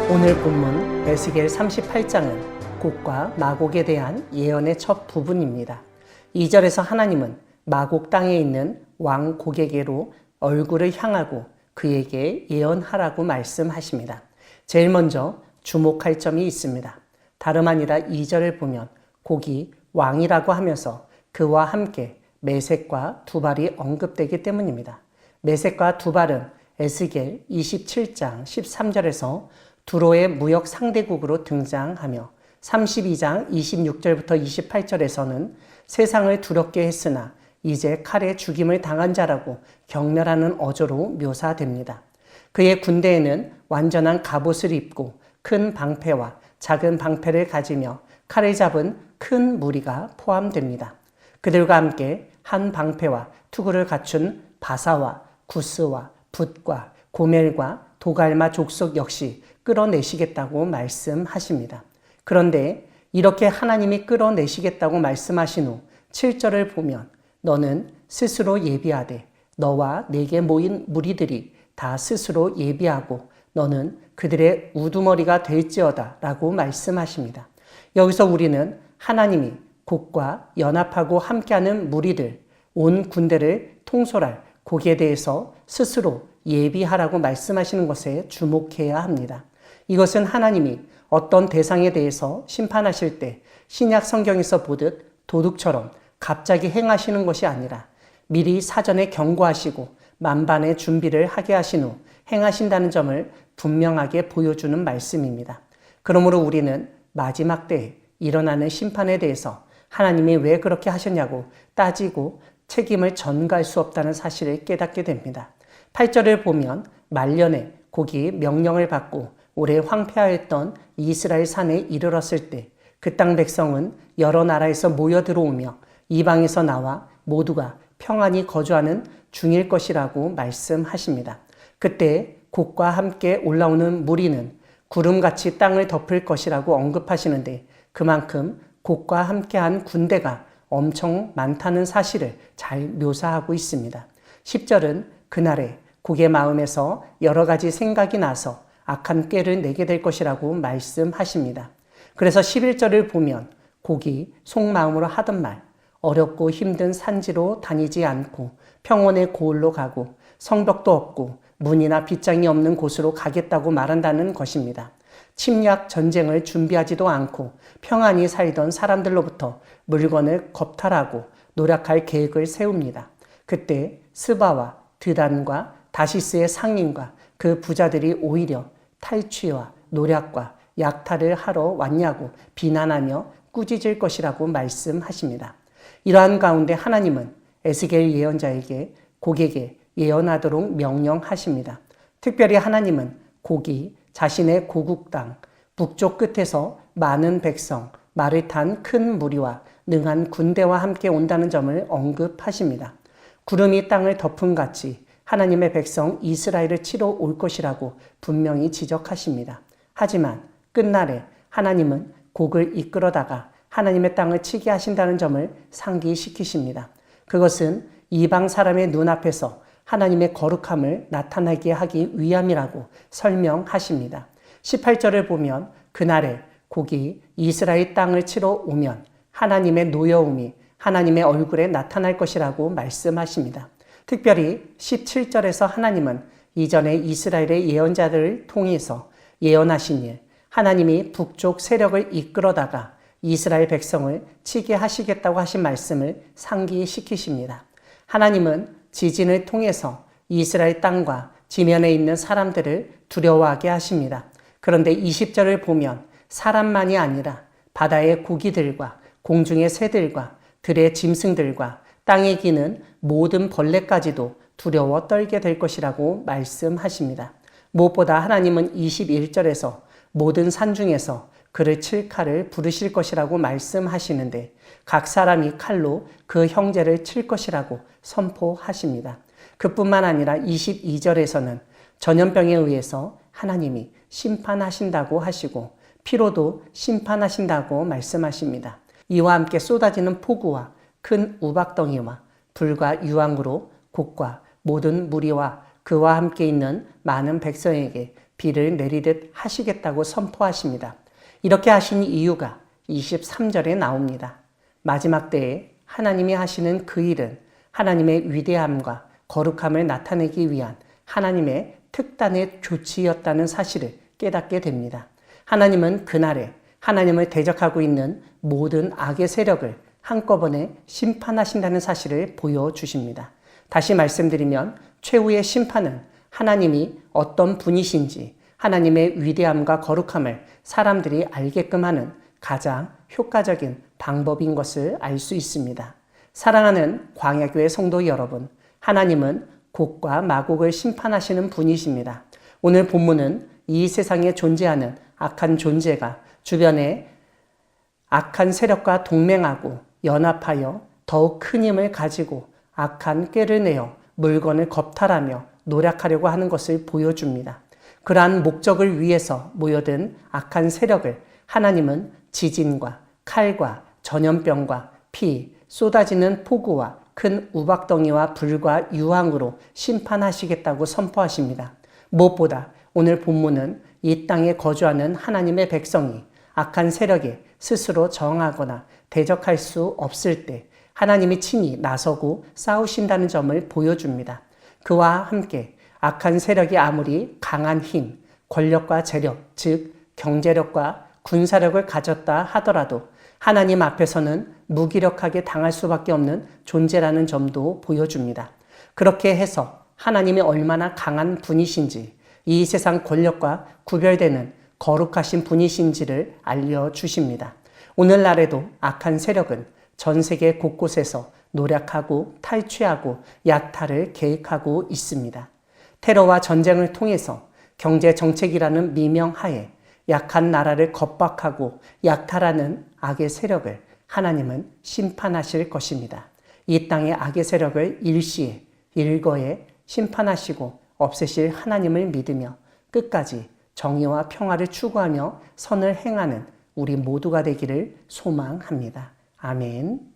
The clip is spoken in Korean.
오늘 본문 에스겔 38장은 곡과 마곡에 대한 예언의 첫 부분입니다. 2절에서 하나님은 마곡 땅에 있는 왕 곡에게로 얼굴을 향하고 그에게 예언하라고 말씀하십니다. 제일 먼저 주목할 점이 있습니다. 다름 아니라 2절을 보면 곡이 왕이라고 하면서 그와 함께 메섹과 두발이 언급되기 때문입니다. 메섹과 두발은 에스겔 27장 13절에서 두로의 무역 상대국으로 등장하며 32장 26절부터 28절에서는 세상을 두렵게 했으나 이제 칼에 죽임을 당한 자라고 경멸하는 어조로 묘사됩니다. 그의 군대에는 완전한 갑옷을 입고 큰 방패와 작은 방패를 가지며 칼을 잡은 큰 무리가 포함됩니다. 그들과 함께 한 방패와 투구를 갖춘 바사와 구스와 붓과 고멜과 도갈마 족속 역시 끌어내시겠다고 말씀하십니다. 그런데 이렇게 하나님이 끌어내시겠다고 말씀하신 후 7절을 보면 너는 스스로 예비하되 너와 내게 모인 무리들이 다 스스로 예비하고 너는 그들의 우두머리가 될지어다 라고 말씀하십니다. 여기서 우리는 하나님이 곡과 연합하고 함께하는 무리들, 온 군대를 통솔할 곡에 대해서 스스로 예비하라고 말씀하시는 것에 주목해야 합니다. 이것은 하나님이 어떤 대상에 대해서 심판하실 때 신약 성경에서 보듯 도둑처럼 갑자기 행하시는 것이 아니라 미리 사전에 경고하시고 만반의 준비를 하게 하신 후 행하신다는 점을 분명하게 보여주는 말씀입니다. 그러므로 우리는 마지막 때에 일어나는 심판에 대해서 하나님이 왜 그렇게 하셨냐고 따지고 책임을 전가할 수 없다는 사실을 깨닫게 됩니다. 8절을 보면 말년에 곡이 명령을 받고 오래 황폐하였던 이스라엘 산에 이르렀을 때 그 땅 백성은 여러 나라에서 모여 들어오며 이방에서 나와 모두가 평안히 거주하는 중일 것이라고 말씀하십니다. 그때 곡과 함께 올라오는 무리는 구름같이 땅을 덮을 것이라고 언급하시는데 그만큼 곡과 함께한 군대가 엄청 많다는 사실을 잘 묘사하고 있습니다. 10절은 그날에 곡의 마음에서 여러 가지 생각이 나서 악한 꾀를 내게 될 것이라고 말씀하십니다. 그래서 11절을 보면 곡이 속마음으로 하던 말, 어렵고 힘든 산지로 다니지 않고 평원의 고을로 가고 성벽도 없고 문이나 빗장이 없는 곳으로 가겠다고 말한다는 것입니다. 침략 전쟁을 준비하지도 않고 평안히 살던 사람들로부터 물건을 겁탈하고 노력할 계획을 세웁니다. 그때 스바와 드단과 다시스의 상인과 그 부자들이 오히려 탈취와 노략과 약탈을 하러 왔냐고 비난하며 꾸짖을 것이라고 말씀하십니다. 이러한 가운데 하나님은 에스겔 예언자에게 곡에게 예언하도록 명령하십니다. 특별히 하나님은 곡이 자신의 고국 땅 북쪽 끝에서 많은 백성, 말을 탄 큰 무리와 능한 군대와 함께 온다는 점을 언급하십니다. 구름이 땅을 덮음같이 하나님의 백성 이스라엘을 치러 올 것이라고 분명히 지적하십니다. 하지만 끝날에 하나님은 곡을 이끌어다가 하나님의 땅을 치게 하신다는 점을 상기시키십니다. 그것은 이방 사람의 눈앞에서 하나님의 거룩함을 나타나게 하기 위함이라고 설명하십니다. 18절을 보면 그날에 곡이 이스라엘 땅을 치러 오면 하나님의 노여움이 하나님의 얼굴에 나타날 것이라고 말씀하십니다. 특별히 17절에서 하나님은 이전에 이스라엘의 예언자들을 통해서 예언하신 일, 하나님이 북쪽 세력을 이끌어다가 이스라엘 백성을 치게 하시겠다고 하신 말씀을 상기시키십니다. 하나님은 지진을 통해서 이스라엘 땅과 지면에 있는 사람들을 두려워하게 하십니다. 그런데 20절을 보면 사람만이 아니라 바다의 고기들과 공중의 새들과 들의 짐승들과 땅에 기는 모든 벌레까지도 두려워 떨게 될 것이라고 말씀하십니다. 무엇보다 하나님은 21절에서 모든 산 중에서 그를 칠 칼을 부르실 것이라고 말씀하시는데 각 사람이 칼로 그 형제를 칠 것이라고 선포하십니다. 그뿐만 아니라 22절에서는 전염병에 의해서 하나님이 심판하신다고 하시고 피로도 심판하신다고 말씀하십니다. 이와 함께 쏟아지는 폭우와 큰 우박덩이와 불과 유황으로 곡과 모든 무리와 그와 함께 있는 많은 백성에게 비를 내리듯 하시겠다고 선포하십니다. 이렇게 하신 이유가 23절에 나옵니다. 마지막 때에 하나님이 하시는 그 일은 하나님의 위대함과 거룩함을 나타내기 위한 하나님의 특단의 조치였다는 사실을 깨닫게 됩니다. 하나님은 그날에 하나님을 대적하고 있는 모든 악의 세력을 한꺼번에 심판하신다는 사실을 보여주십니다. 다시 말씀드리면 최후의 심판은 하나님이 어떤 분이신지 하나님의 위대함과 거룩함을 사람들이 알게끔 하는 가장 효과적인 방법인 것을 알 수 있습니다. 사랑하는 광야교회 성도 여러분, 하나님은 곡과 마곡을 심판하시는 분이십니다. 오늘 본문은 이 세상에 존재하는 악한 존재가 주변에 악한 세력과 동맹하고 연합하여 더욱 큰 힘을 가지고 악한 꾀를 내어 물건을 겁탈하며 노력하려고 하는 것을 보여줍니다. 그러한 목적을 위해서 모여든 악한 세력을 하나님은 지진과 칼과 전염병과 피, 쏟아지는 폭우와 큰 우박덩이와 불과 유황으로 심판하시겠다고 선포하십니다. 무엇보다 오늘 본문은 이 땅에 거주하는 하나님의 백성이 악한 세력에 스스로 저항하거나 대적할 수 없을 때 하나님이 친히 나서고 싸우신다는 점을 보여줍니다. 그와 함께 악한 세력이 아무리 강한 힘, 권력과 재력, 즉 경제력과 군사력을 가졌다 하더라도 하나님 앞에서는 무기력하게 당할 수밖에 없는 존재라는 점도 보여줍니다. 그렇게 해서 하나님이 얼마나 강한 분이신지, 이 세상 권력과 구별되는 거룩하신 분이신지를 알려주십니다. 오늘날에도 악한 세력은 전 세계 곳곳에서 노력하고 탈취하고 약탈을 계획하고 있습니다. 테러와 전쟁을 통해서 경제 정책이라는 미명 하에 약한 나라를 겁박하고 약탈하는 악의 세력을 하나님은 심판하실 것입니다. 이 땅의 악의 세력을 일시에 일거에 심판하시고 없애실 하나님을 믿으며 끝까지 정의와 평화를 추구하며 선을 행하는 우리 모두가 되기를 소망합니다. 아멘.